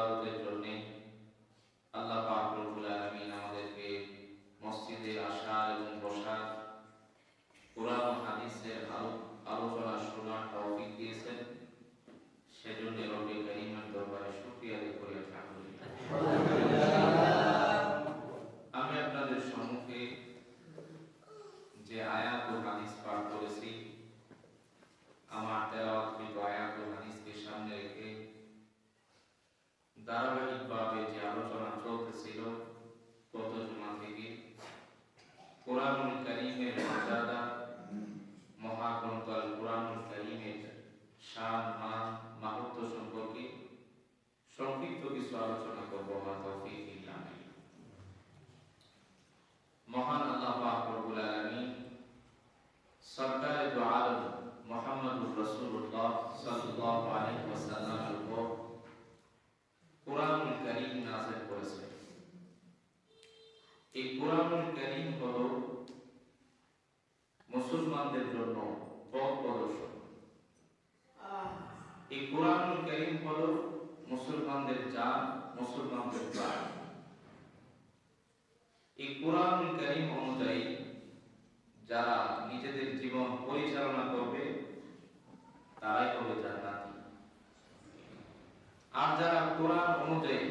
ইবাদতের জন্য আল্লাহ পাক রব্বুল আলামিন আমাদেরকে মসজিদে আসার এবং বসার, কোরআন ও হাদিসের আলোচনা শোনার তৌফিক দিয়েছেন। সেজন্য রব্বুল কারীমের দরবারে শুকরিয়া আদায় করি। আমি আপনাদের সম্মুখে যে আয়াত ও হাদিস পাঠ করেছি, আমার তেলাওয়াতকৃত আয়াত ও হাদিসকে সামনে রেখে ধারাবাহিকভাবে যে আলোচনা চলতেছিল গত জুমা থেকে কোরআনুল কারীমের মর্যাদা, মহাগ্রন্থ আল কোরআনুল কারীমের শান, মান, মাহাত্ম্য সম্পর্কে সংক্ষিপ্ত কিছু আলোচনা করব। আমার তৌফিক ইল্লা বিল্লাহ। মহান আল্লাহ পাক রব্বুল আলামিন সরকারে দু আলম মুহাম্মদুর রাসূলুল্লাহ সাল্লাল্লাহু আলাইহি ওয়াসাল্লামের উপর কোরআনুল কারীম নাযিল করেছেন। এই কোরআনুল কারীম হলো মুসলমানদের জন্য পথ প্রদর্শক। এই কোরআনুল কারীম হলো মুসলমানদের জান, মুসলমানদের প্রাণ। এই কোরআনুল কারীম অনুযায়ী যারা নিজেদের জীবন পরিচালনা করবে তারাই হবে জান্নাতি। আর যারা কোরআন অনুযায়ী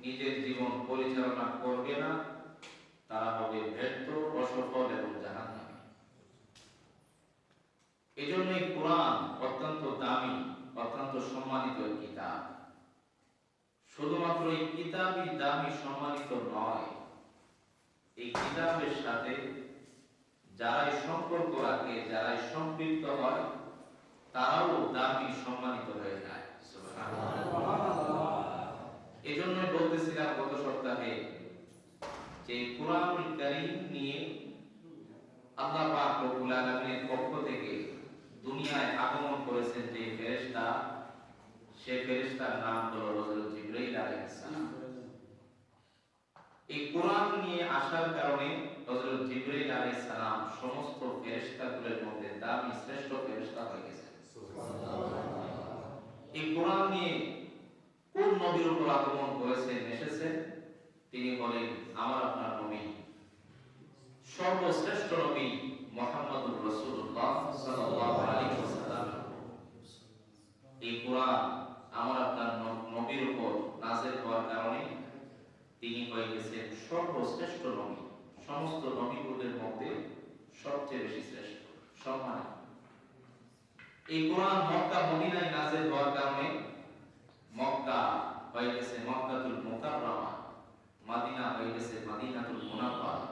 নিজের জীবন পরিচালনা করবে না তারা হবে ব্যর্থ, অসফল এবং জাহান্নামী। এজন্য এই কোরআন অত্যন্ত দামি, অত্যন্ত সম্মানিত কিতাব। শুধুমাত্র এই কিতাবই দামি, সম্মানিত নয়, এই কিতাবের সাথে যারাই সম্পর্ক রাখে, যারাই সম্পৃক্ত হয় তারাও দামি, সম্মানিত হয়ে যায়। এজন্য বলতেছিলাম গত সপ্তাহে যে কোরআনুল কারীম নিয়ে আল্লাহ পাক রব্বুল আলামিনের পক্ষ থেকে দুনিয়ায় আগমন করেছেন যে ফেরেশতা, সে ফেরেশতার নাম হলো হযরত জিবরাইল আলাইহিস সালাম। এই কোরআন নিয়ে আসার কারণে হযরত জিবরাইল আলাইহিস সালাম সমস্ত ফেরেশতাগুলোর মধ্যে দামি, শ্রেষ্ঠ ফেরেশতা হয়ে গেছেন। সুবহানাল্লাহ। এই কোরআন নিয়ে কোন নবীর উপর আগমন করেছেন, এসেছেন, তিনি বলেন আমার আপনার নবী, সর্বশ্রেষ্ঠ নবী মুহাম্মদুর রাসূলুল্লাহ সাল্লাল্লাহু আলাইহি ওয়াসাল্লাম। এই কোরআন আমার আপনার নবীর উপর নাযিল হওয়ার কারণে তিনি হয়ে গেছেন সর্বশ্রেষ্ঠ নবী, সমস্ত নবীগুলোর মধ্যে সবচেয়ে বেশি শ্রেষ্ঠ, সম্মানিত। এই কোরআন মক্কা মদিনায় নাযিল হওয়ার কারণে মক্কা হয়ে গেছে মক্কাতুল মুকাররমা, মদিনা হয়ে গেছে মদিনাতুল মুনাওয়ারা।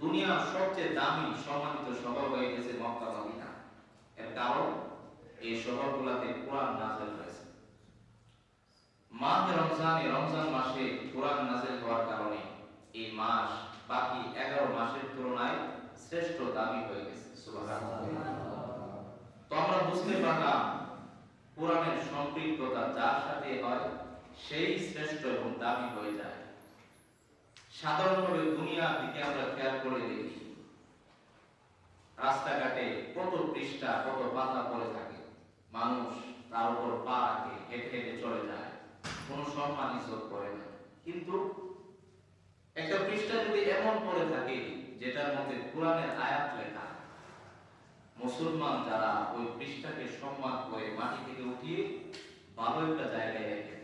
দুনিয়ার সবচেয়ে দামি, সম্মানিত শহর হয়ে গেছে মক্কা, মদিনা। এর কারণ এই শহরগুলোতে কোরআন নাযিল হয়েছে। মাহে রমজানে, রমজান মাসে কোরআন নাযিল হওয়ার কারণে এই মাস বাকি 11 মাসের তুলনায় শ্রেষ্ঠ, দামি হয়ে গেছে। সুবহানাল্লাহ। তো আমরা বুঝতে পারলাম কোরআনের সম্পৃক্ততা যার সাথে হয় সেই শ্রেষ্ঠ এবং দামি হয়ে যায়। সাধারণভাবে দুনিয়ার দিকে আমরা খেয়াল করে দেখি, রাস্তাঘাটে কত পৃষ্ঠা, কত পাতা পড়ে থাকে, মানুষ তার উপর পা রাখে, হেঁটে হেঁটে চলে যায়, কোনো সম্মান ইজ্জত করে না। কিন্তু একটা পৃষ্ঠা যদি এমন পড়ে থাকে যেটার মধ্যে কোরআনের আয়াত লেখা, মুসলমান যারা ওই পৃষ্ঠাকে সম্মান করে মাটি থেকে উঠিয়ে ভালো একটা জায়গায় রেখে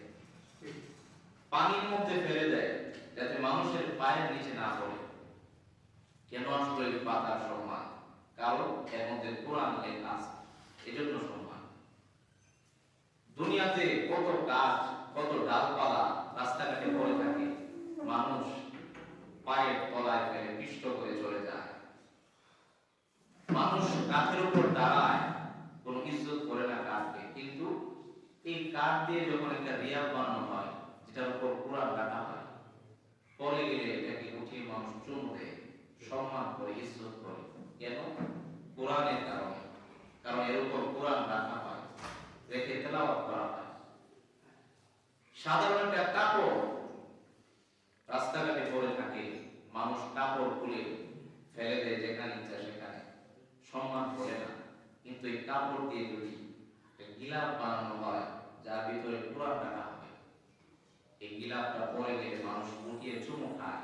পানির মধ্যে ফেলে দেয় যাতে মানুষের পায়ের নিচে না পড়ে। কেন আসলে এই পাতার সম্মান? কারণ এর মধ্যে কোরআন লেখা আছে, এজন্য সম্মান। দুনিয়াতে কত গাছ, কত ডালপালা রাস্তাঘাটে পড়ে থাকে, মানুষ পায়ের তলায় ফেলে পিষ্ট করে চলে যায়। মানুষ কাঠের উপর দাঁড়ায়, কোনো ইজ্জত করে না কাঠকে, কিন্তু এই কাঠ দিয়ে যখন একটা রিয়াল বানানো হয় যেটার উপর কোরআন লেখা হয়, পরে গেলে এটাকে উঠিয়ে মানুষ চুমু দেয়, সম্মান করে, ইজ্জত করে। কেন? কোরআনের কারণে। কারণ এর উপর কোরআন লেখা হয়, রেখে তেলাওয়াত করা হয়। সাধারণ একটা কাপড় রাস্তাঘাটে পড়ে থাকে, মানুষ কাপড় খুলে ফেলে দেয় যেখানে ইচ্ছা সেখানে, সম্মান করে না। কিন্তু এই কাপড় দিয়ে যদি গিলাফ বানানো হয় যার ভিতরে কোরআন রাখা হবে, এই গিলাফটা পরে গেলে মানুষ মুটিয়ে চুমু খায়,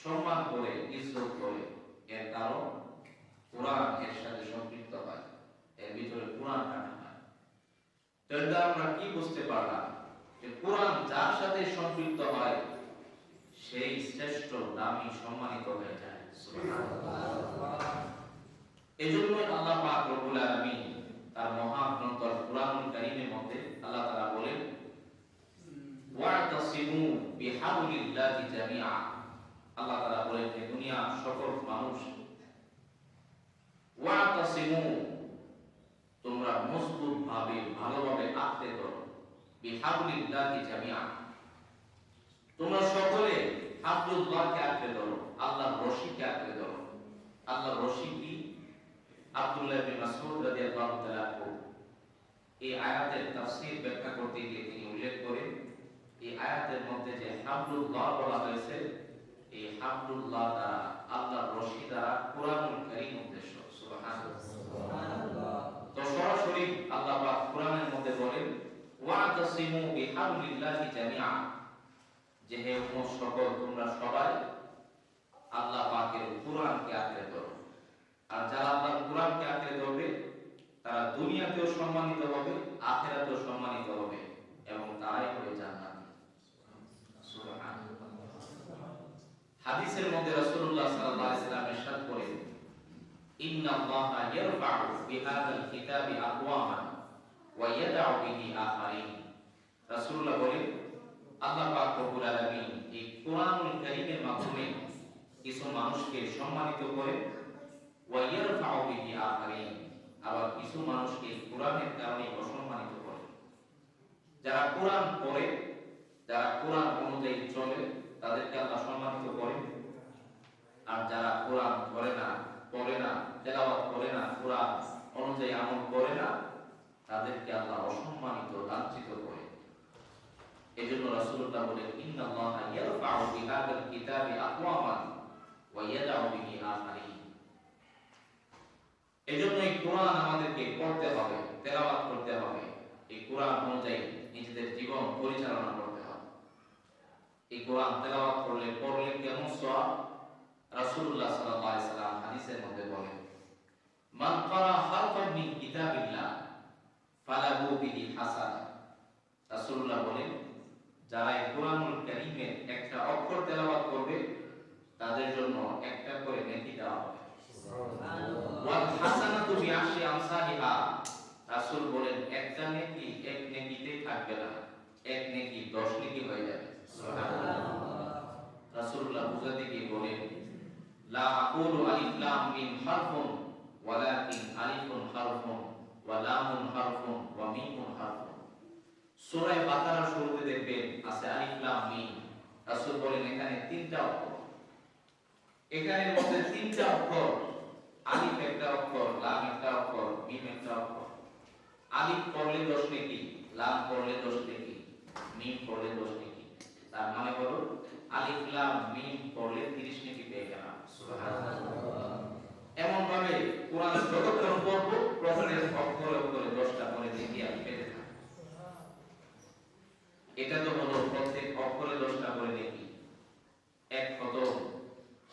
সম্মান করে, ইজ্জত করে। এর কারণ কোরআন এর সাথে সম্পৃক্ত হয়, এর ভিতরে কোরআন রাখা হয়। তার দ্বারা আমরা কি বুঝতে পারলাম? যে কোরআন যার সাথে সম্পৃক্ত হয় সেই শ্রেষ্ঠ, দামি, সম্মানিত হয়ে যায়। সুবহানাল্লাহ। এজন্য আল্লাহ পাক রব্বুল আলামিন তার মহাগ্রন্থ কোরআনুল কারীমের মধ্যে আল্লাহ তাআলা বলেন, ওয়া'তাসিমু বিহাবলিল্লাহি জামিআ। আল্লাহ তাআলা বলেন যে দুনিয়ার সকল মানুষ, ওয়া'তাসিমু, তোমরা মজবুত ভাবে, ভালোভাবে আঁকড়ে ধরো, বিহাবলিল্লাহি জামিআ, তোমরা সকলে হাবলুল্লাহকে আঁকড়ে ধরো, আল্লাহর রশিকে আঁকড়ে ধরো। আল্লাহর রশি কি? আব্দুল্লাহ ইবনে মাসউদ রাদিয়াল্লাহু তাআলা এই আয়াতের তাফসীর ব্যাখ্যা করতে গিয়ে তিনি উল্লেখ করেন, এই আয়াতের মধ্যে যে হাবলুল্লাহ বলা হয়েছে, এই হাবলুল্লাহ দ্বারা, আল্লাহর রশি দ্বারা কোরআনুল কারীম উদ্দেশ্য। সুবহানাল্লাহ। তো সরাসরি আল্লাহ পাক কোরআনের মধ্যে বলেন, ওয়া'তাসিমু বিহাবলিল্লাহি জামিআ, যে হে উম্মত সকল, তোমরা সবাই আল্লাহ পাকের কোরআনকে আঁকড়ে ধরো। আর যারা আল্লাহর কোরআনকে আঁকড়ে ধরবে তারা দুনিয়াতেও সম্মানিত হবে, আখিরাতেও সম্মানিত হবে, এবং তারাই হবে জান্নাতি। সুবহানাল্লাহ। হাদিসের মধ্যে রাসূলুল্লাহ সাল্লাল্লাহু আলাইহি ওয়াসাল্লাম ইরশাদ করেন, ইন্নাল্লাহা ইয়ারফা'ু বিহাযাল কিতাবি আকওয়ামান ওয়া ইয়াদউ বিহি আখারিন। রাসূলুল্লাহ বলেন, আল্লাহ পাক রব্বুল আলামিন এই কোরআনুল কারীমের মাধ্যমে কিছু মানুষকে সম্মানিত করে, ওয়া ইয়ারফা'ু বিহি আখারিন, আবার কিছু মানুষকে কোরআনের কারণে অসম্মানিত করে। যারা কোরআন পড়ে, যারা কোরআন অনুযায়ী চলে, তাদেরকে আল্লাহ সম্মানিত করে। আর যারা কোরআন পড়ে না, তেলাওয়াত করে না, কোরআন অনুযায়ী আমল করে না, তাদেরকে আল্লাহ অসম্মানিত, লাঞ্ছিত করে। এজন্য রাসূলুল্লাহ বলেন, ইন্নাল্লাহা ইয়ারফা'ু বিহাযাল কিতাবি আকওয়ামান ওয়া ইয়াদউ বিহি আখারিন। এজন্য এই কোরআন আমাদেরকে পড়তে হবে, তেলাওয়াত করতে হবে, এই কোরআন অনুযায়ী নিজেদের জীবন পরিচালনা করতে হবে। এই কোরআন তেলাওয়াত পড়লে কেমন সওয়াব? রাসূলুল্লাহ সাল্লাল্লাহু আলাইহি ওয়াসাল্লাম হাদিসের মধ্যে বলেন, মান ক্বারা হারফান মিন কিতাবিল্লাহ ফালাহু বিহি হাসানা। রাসূলুল্লাহ বলেন, যারা এই কোরআনুল কারীমের একটা অক্ষর তেলাওয়াত করবে তাদের জন্য একটা করে নেকি দেওয়া হবে। ওয়াল হাসানাতু বিআশরি আমসালিহা। রাসূল বলেন, একটা নেকি এক নেকিতেই থাকবে না, এক নেকি 10 নেকি হয়ে যাবে। সুবহানাল্লাহ। রাসূলুল্লাহ বুঝাতে গিয়ে বলেন, লা আকুলু আলিফ লাম মিম হারফুন ওয়ালাকিন আলিফুন হারফুন ওয়া লামুন হারফুন ওয়া মিমুন হারফুন। সূরা বাকারার শুরুতে দেখবেন আছে আলিফ লাম মিম। রাসূল বলেন, এখানে তিনটা অক্ষর, এখানের মধ্যে তিনটা অক্ষর, আলিফ একটা অক্ষর, লাম একটা অক্ষর, মিম একটা অক্ষর। আলিফ পড়লে 10 নেকি, লাম পড়লে 10 নেকি, মিম পড়লে 10 নেকি। তার মানে হলো আলিফ লাম মিম পড়লে 30 নেকি পেয়ে গেলাম। সুবহানাল্লাহ। এমন ভাবে কোরআন যতক্ষণ পড়ব প্রত্যেক অক্ষরে অক্ষরে 10টা করে নেকি আমি পেতে থাকি। এটা তো হলো প্রত্যেক অক্ষরে 10টা করে নেকি। এক খতম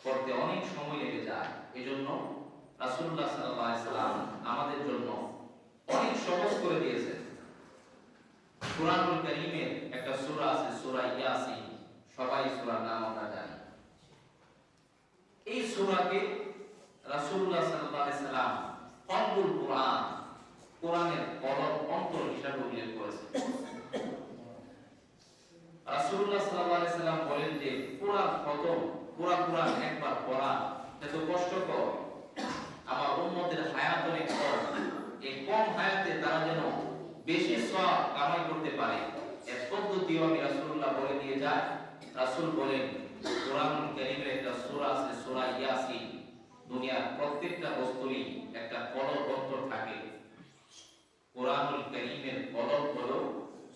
পড়তে অনেক সময় লেগে যায়। এজন্য রাসূলুল্লাহ সাল্লাল্লাহু আলাইহি ওয়াসাল্লাম আমাদের জন্য অনেক সহজ করে দিয়েছেন। কোরআনুল কারীমের একটা সূরা আছে, সূরা ইয়াসিন। সবাই সূরার নাম আমরা জানি। এই সূরাকে রাসূলুল্লাহ সাল্লাল্লাহু আলাইহি ওয়াসাল্লাম কলবুল কোরআন, কোরআনের কলব, অন্তর হিসেবে উল্লেখ করেছেন। রাসূলুল্লাহ সাল্লাল্লাহু আলাইহি ওয়াসাল্লাম বলেন যে পুরা কোরআন একবার পড়া এত কষ্টকর, আমার উম্মতের হায়াত অনেক কম, এই কম হায়াতে তারা যেন বেশি সওয়াব কামাই করতে পারে, এর পদ্ধতিও আমি রাসূলুল্লাহ বলে দিয়ে যায়। রাসূল বলেন, কোরআনুল কারীমের একটা সূরা আছে, সূরা ইয়াসিন। দুনিয়ার প্রত্যেকটা বস্তুরই একটা কলব অন্তর থাকে। কোরআনুল কারীমের কলব হলো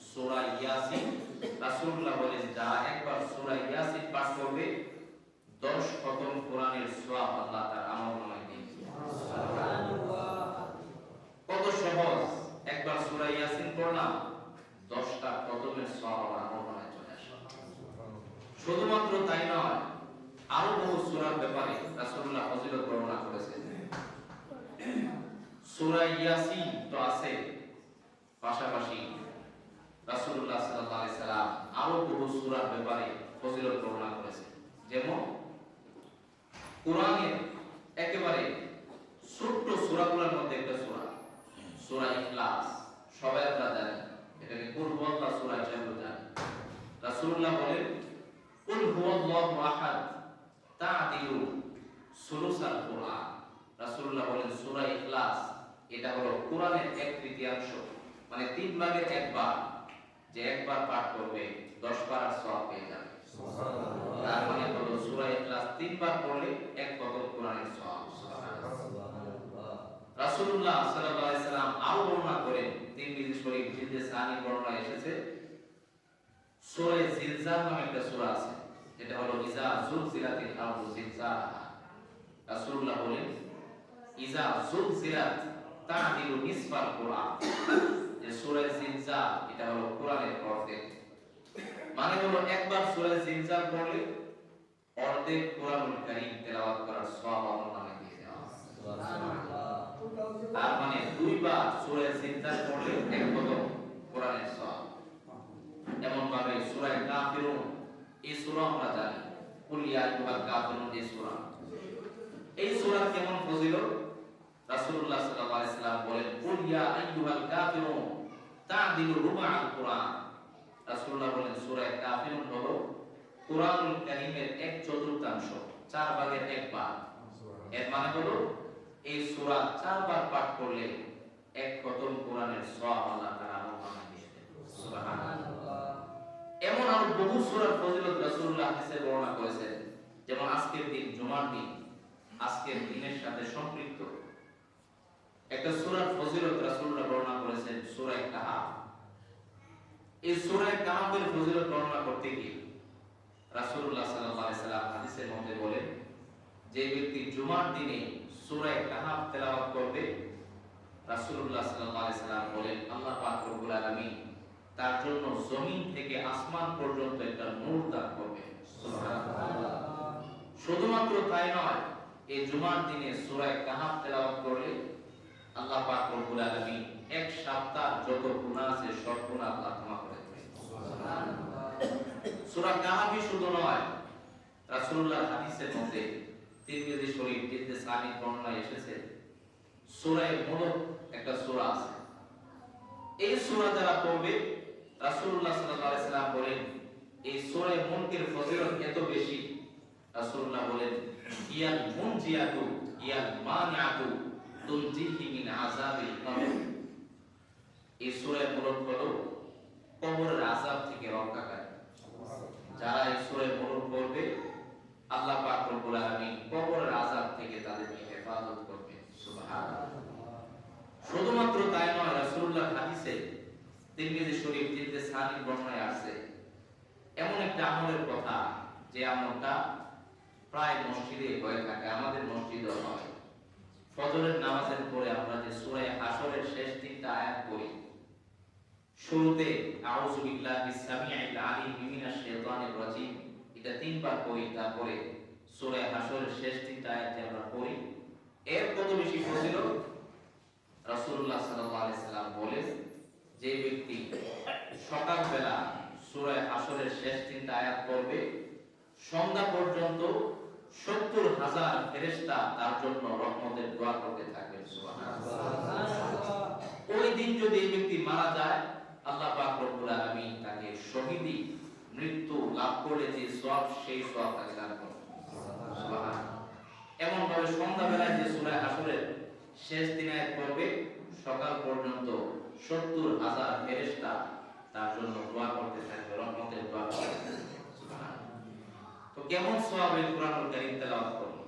সূরা ইয়াসিন। রাসূলুল্লাহ বলেন, যারা একবার সূরা ইয়াসিন পাঠ করবে 10 খতম কোরআনের সওয়াব আল্লাহ তার আমলনামায় দিবেন। সুবহানাল্লাহ। কত সহজ! একবার সূরা ইয়াসিন পড়লাম, 10টা খতমের সওয়াব আমার আমলনামায় চলে আসে। শুধুমাত্র তাই নয়, আরো বহু সূরার ব্যাপারে রাসূলুল্লাহ ফজিলত বর্ণনা করেছেন। সূরা ইয়াসিন তো আছে, পাশাপাশি রাসূলুল্লাহ সাল্লাল্লাহু আলাইহি সাল্লাম আরো বহু সূরার ব্যাপারে ফজিলত বর্ণনা করেছেন। যেমন কোরআনের একেবারে ছোট্ট সূরাগুলোর মধ্যে একটা সূরা, সূরা ইখলাস, সবাই আমরা জানি, এটাকে কুল হুয়াল্লাহ সূরা হিসেবে জানি। রাসূলুল্লাহ বলেন কুল হুয়াল্লাহু আহাদ তা'দিলু সুলুসাল কুরআন। রাসূলুল্লাহ বলেন সূরা ইখলাস এটা হলো কোরআনের 1/3, মানে 3 ভাগের 1 ভাগ, যে একবার পাঠ করবে 10 পারার সওয়াব পেয়ে যাবে। সুবহানাল্লাহ। তার মানে হলো সূরা ইখলাস 3 বার পড়লে 1 খতম কোরআনের সওয়াব। সুবহানাল্লাহ। রাসূলুল্লাহ সাল্লাল্লাহু আলাইহি সাল্লাম আরো বর্ণনা করেন, তিরমিজি শরীফ জিলদে সানি বর্ণনা এসেছে, সূরা জিলজাল নামে একটা সূরা আছে, এটা হলো ইজা যুলজিলাতিল আরদু জিলজালাহা। রাসূলুল্লাহ বলেন ইজা যুলজিলাত তা'দিলু নিসফাল কুরআন, যে সূরা জিলজাল এটা হলো কোরআনের অর্ধেক, মানে হলো একবার সূরা জিলজাল পড়লে অর্ধেক কোরআনুল কারীম তেলাওয়াত করার সওয়াব আল্লাহ নামে দিয়ে দেওয়া হয়। সুবহানাল্লাহ। তার মানে 2 বার সূরা জিলজাল পড়লে 1 খতম কোরআনের সওয়াব। এমন ভাবে সূরা কাফিরুন, এই সূরা আমরা জানি, কুল ইয়া আইয়ুহাল কাফিরুন, এই সূরা কেমন ফজিলত? রাসূলুল্লাহ সাল্লাল্লাহু আলাইহি সাল্লাম বলেন কুল ইয়া আইয়ুহাল কাফিরুন তা'দিলু রুবআল কুরআন। রাসূলুল্লাহ বলেন সূরা কাফিরুন হলো কোরআনুল কারীমের 1/4, 4 ভাগের 1 ভাগ। এর মানে হলো এই সূরা 4 বার পাঠ করলে 1 খতম কোরআনের সওয়াব আল্লাহ তাআলা আমাদের দিয়ে দেন। সুবহানাল্লাহ। এমন আরো বহু সূরার ফজিলত রাসূলুল্লাহ হাদিসে বর্ণনা করেছেন। যেমন আজকের দিন জুমার দিন, আজকের দিনের সাথে সম্পৃক্ত একটা সূরার ফজিলত রাসূলুল্লাহ বর্ণনা করেছেন, সূরা কাহফ। এই সূরা কাহফের ফজিলত বর্ণনা করতে গিয়ে রাসূলুল্লাহ সাল্লাল্লাহু আলাইহি সাল্লাম হাদিসের মধ্যে বলেন, যে ব্যক্তি জুমার দিনে সূরা কাহফ তেলাওয়াত করবে, রাসূলুল্লাহ সাল্লাল্লাহু আলাইহি সাল্লাম বলেন আল্লাহ পাক রব্বুল আলামিন তার জন্য জমিন থেকে আসমান পর্যন্ত একটা নূর দান করবে। সুবহানাল্লাহ। শুধুমাত্র তাই নয়, এই জুমার দিনে সূরা কাহফ তেলাওয়াত করলে আল্লাহ পাক রব্বুল আলামিন 1 সপ্তাহ যত গুনাহ আছে সব গুনাহ আল্লাহ ক্ষমা করে দেবেন। সুবহানাল্লাহ। সূরা কাহফই শুধু নয়, রাসূলুল্লাহর হাদিসের মধ্যে তিরমিজি শরীফ জিলদে সানি বর্ণনা এসেছে, সূরা মুলক একটা সূরা আছে, এই সূরা যারা পড়বে রাসূলুল্লাহ সাল্লাল্লাহু আলাইহি সাল্লাম বলেন এই সূরা মুলকের ফজিলত এত বেশি, রাসূলুল্লাহ বলেন ইয়াল মুনজিয়াতু ইয়াল মানিআতু তুনজিহি মিন আযাবিল কবর। এই সূরা মুলক হলো কবরের আযাব থেকে রক্ষাকারী। যারা এই সূরা মুলক পড়বে আল্লাহ পাক রব্বুল আলামিন কবরের আযাব থেকে তাদেরকে হেফাজত করবেন। সুবহানাল্লাহ। শুধুমাত্র তাই নয়, রাসূলুল্লাহ হাদিসে তিরমিজি শরীফ জিলদে সানি বর্ণনায় আছে এমন একটা আমলের কথা, যে আমলটা প্রায় মসজিদে হয়ে থাকে, আমাদের মসজিদেও হয়। ফজরের নামাজের পরে আমরা যে সূরা হাশরের শেষ 3টা আয়াত পড়ি, শুরুতে আউযু বিল্লাহি বিস-সামিউল আলিম মিনাশ শাইতানির রাজীম, এটা 3 বার পড়ি, তারপরে সূরা হাশরের শেষ 3টা আয়াত আমরা পড়ি। এর কত বেশি ফজিলত রাসূলুল্লাহ সাল্লাল্লাহু আলাইহি সাল্লাম বলেন, যে ব্যক্তি সকালবেলা সূরা হাশরের শেষ 3টা আয়াত পড়বে, সন্ধ্যা পর্যন্ত 70,000 ফেরেশতা তার জন্য রহমতের দোয়া করতে থাকবে। সুবহানাল্লাহ। ওই দিন যদি এই ব্যক্তি মারা যায়, আল্লাহ পাক রব্বুল আলামিন তাকে শহীদি মৃত্যু লাভ করলে যে সওয়াব, সেই সওয়াব তাকে দান করবেন। সুবহানাল্লাহ। এমন ভাবে সন্ধ্যাবেলায় যে সূরা হাশরের শেষ 3 আয়াত পড়বে, সকাল পর্যন্ত 70,000 ফেরেশতা তার জন্য দোয়া করতে থাকবে, রহমতের দোয়া করতে থাকবে। সুবহানাল্লাহ। তো কেমন সওয়াব এই কোরআনুল কারীম তেলাওয়াত করলে?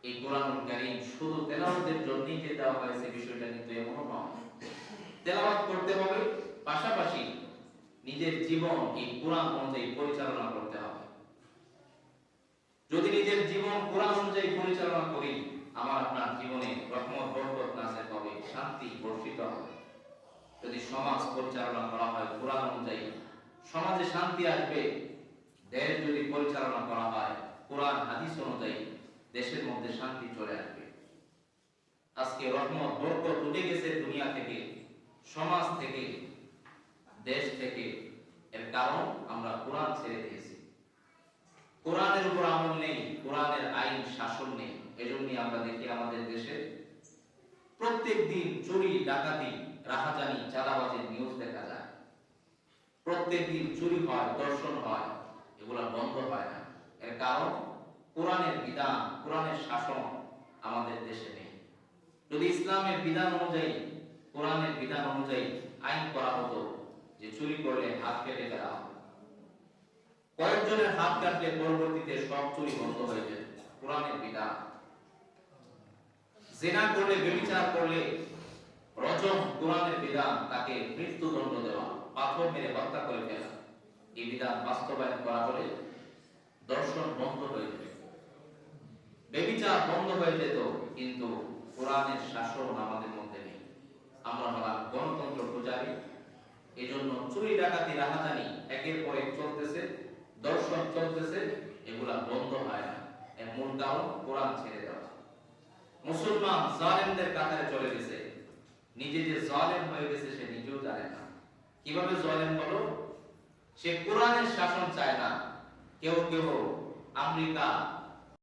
এই কোরআনুল কারীম শুধু তেলাওয়াতের জন্যই যে দেওয়া হয়েছে বিষয়টা কিন্তু এমন নয়। তেলাওয়াত করতে হবে, পাশাপাশি নিজের জীবন এই কোরআন অনুযায়ী পরিচালনা করতে হবে। যদি নিজের জীবন কোরআন অনুযায়ী পরিচালনা করি, আমার আপনার জীবনে রহমত বরকত নাযিল হবে, শান্তি বর্ষিত হবে। যদি সমাজ পরিচালনা করা হয় কোরআন অনুযায়ী, সমাজে শান্তি আসবে, দেশ যদি পরিচালনা করা হয় কোরআন হাদিস অনুযায়ী, দেশের মধ্যে শান্তি চলে আসবে। আজকে রহমত বরকত উঠে গেছে দুনিয়া থেকে, সমাজ থেকে, দেশ থেকে। এর কারণ আমরা কোরআন ছেড়ে দিয়েছি, কোরআনের উপর আমল নেই, কোরআনের আইন শাসন নেই। এজন্যই আমরা দেখি আমাদের দেশে প্রত্যেক দিন চুরি, ডাকাতি, রাহাজানি, চাঁদাবাজির নিউজ দেখা যায়। প্রত্যেক দিন চুরি হয়, দর্শন হয়, এগুলা বন্ধ হয় না। এর কারণ কোরআনের বিধান, কোরআনের শাসন আমাদের দেশে নেই। যদি ইসলামের বিধান অনুযায়ী, কোরআনের বিধান অনুযায়ী আইন করা হতো যে চুরি করলে হাত কেটে ফেলা হবে, কয়েকজনের হাত কাটলে পরবর্তীতে সব চুরি বন্ধ হয়ে যেত, কোরআনের বিধান। জিনা করলে, ব্যভিচার করলে রজম, কোরআনের বিধান, তাকে মৃত্যুদণ্ড দেওয়া, পাথর মেরে হত্যা করে ফেলা। এই বিধান বাস্তবায়ন করা হলে দর্শন বন্ধ হয়ে যেত, ব্যভিচার বন্ধ হয়ে যেত। কিন্তু কোরআনের শাসন আমাদের মধ্যে নেই। আমরা হলাম গণতন্ত্র পূজারী। এজন্য চুরি, ডাকাতি, রাহাজানি একের পর এক চলতেছে, দর্শন চলতেছে, এগুলা বন্ধ হয় না। এর মূল কারণ কোরআন ছেড়ে দেওয়া। মুসলমান জালেমদের কাতারে চলে গেছে, নিজে যে জালেম হয়ে গেছে সে নিজেও জানে না। কিভাবে জালেম হলো? সে কোরআনের শাসন চায় না। কেউ কেউ আমেরিকা,